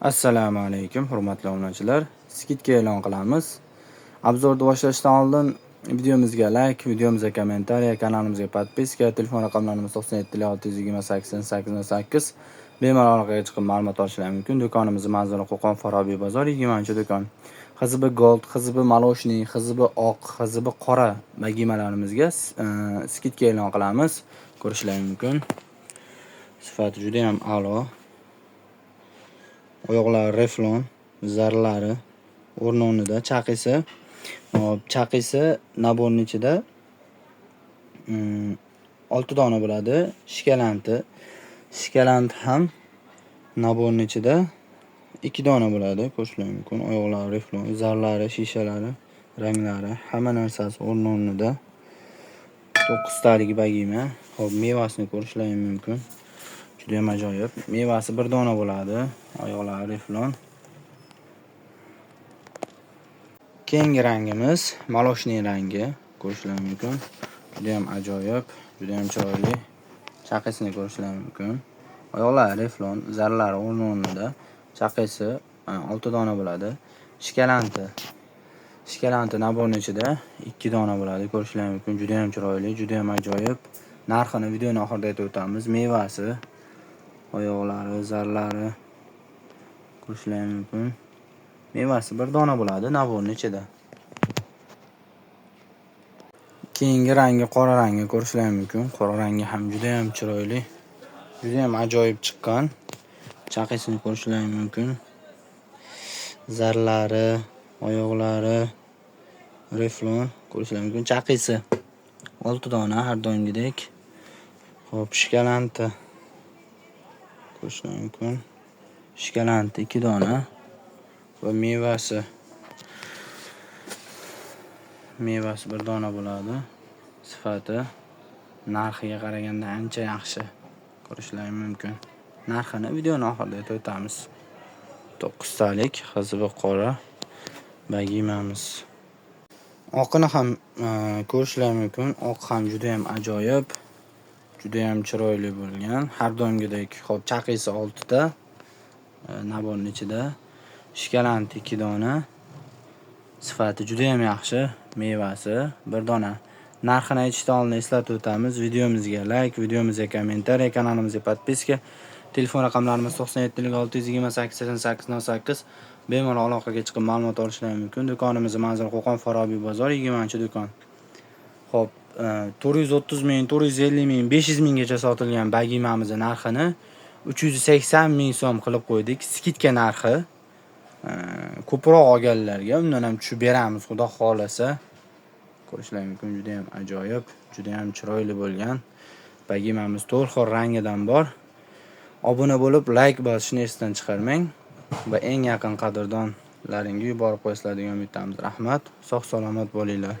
Assalomu alaykum, hurmatli obunachilar. Skidga e'lon qilamiz. Obzorni boshlashdan oldin videomizga like, videomizga kommentariy, kanalimizga podpiska, telefon raqamlarimiz 97 628 bemalol aloqaga chiqib ma'lumot olishingiz mumkin. Do'konimiz manzili Qo'qon Forobiy bozor 20-do'kon. XZB Gold, XZB Maloshniy, XZB oq, XZB qora bagimalarimizga skidga e'lon qilamiz. Ko'rishingiz mumkin. Sifati juda ham a'lo. Oyoqlari reflon, zarlari o'rnida, chaqisi. Chaqisi naborning ichida 6 dona bo'ladi. Shikalanti ham naborning ichida 2 dona bo'ladi. Ko'rishingiz mumkin. Oyoqlari reflon, zarlari, shishalari, ranglari, hamma narsasi o'rnida. 9 talik bagima. Xo'p, mevasini ko'rishingiz mumkin. Juda ham ajoyib. Mevasi 1 dona bo'ladi. Oyoqlari reflon. Keyingi rangimiz maloshniy rangi. Ko'rishingiz mumkin. Juda ham ajoyib, juda ham chiroyli. Chaqisini ko'rishingiz mumkin. Oyoqlari reflon, zarlari o'rnida. Chaqisi 6 dona bo'ladi. Shikalanti naborning ichida 2 dona bo'ladi. Ko'rishingiz mumkin. Juda ham chiroyli, juda ham ajoyib. Narxini videoning oxirida aytib o'tamiz. Mevasi, oyoqlari, zarlari ko'rishingiz mumkin. Mevasi 1 dona bo'ladi naborning ichida. Keyingi rangi qora rangi ko'rishingiz mumkin. Qora rangi ham juda ham chiroyli, juda ham ajoyib chiqqan. Chaqisini ko'rishingiz mumkin. Zarlari, oyoqlari reflon ko'rishingiz mumkin. Chaqisi 6 dona har doimgidek. Xo'p, shikalanti ko'rishingiz mumkin. Shikalanti 2 dona va mevasi 1 dona bo'ladi. Sifati narxiga qaraganda ancha yaxshi. Ko'rishingiz mumkin. Narxini videoning oxirida aytib o'tamiz. 9 talik XZB qora bagimamiz. Oqini ham ko'rishingiz mumkin. Oq ham juda ham ajoyib, juda ham chiroyli bo'lgan. Har doimgidek. Xo'p, chaqisi 6 ta. Naborning ichida shikalanti 2 dona. Sifati juda ham yaxshi. Mevasi 1 dona. Narxini aytishdan oldin eslatib o'tamiz. Videomizga like, videomizga kommentariy, kanalimizga podpiska, telefon raqamlarimiz 97 628 bemalol aloqaga chiqib ma'lumot olishingiz mumkin. Do'konimiz manzili Qo'qon Forobiy bozor 20-do'kon. Xo'p, 430 ming, 450 ming, 500 minggacha sotilgan bagimamizning narxini 380 ming so'm qilib qo'ydik. Skidka narxi. Ko'proq olganlarga undan ham tushib beramiz, xudo xolasa. Ko'rishingiz mumkin. Juda ham ajoyib, juda ham chiroyli bo'lgan bagimamiz 4 xil rangidan bor. Obuna bo'lib, like bosishni esdan chiqarmang va eng yaqin qadrdonlaringga yuborib qo'yasizlar degan umiddamiz. Rahmat, sog' salomat bo'linglar.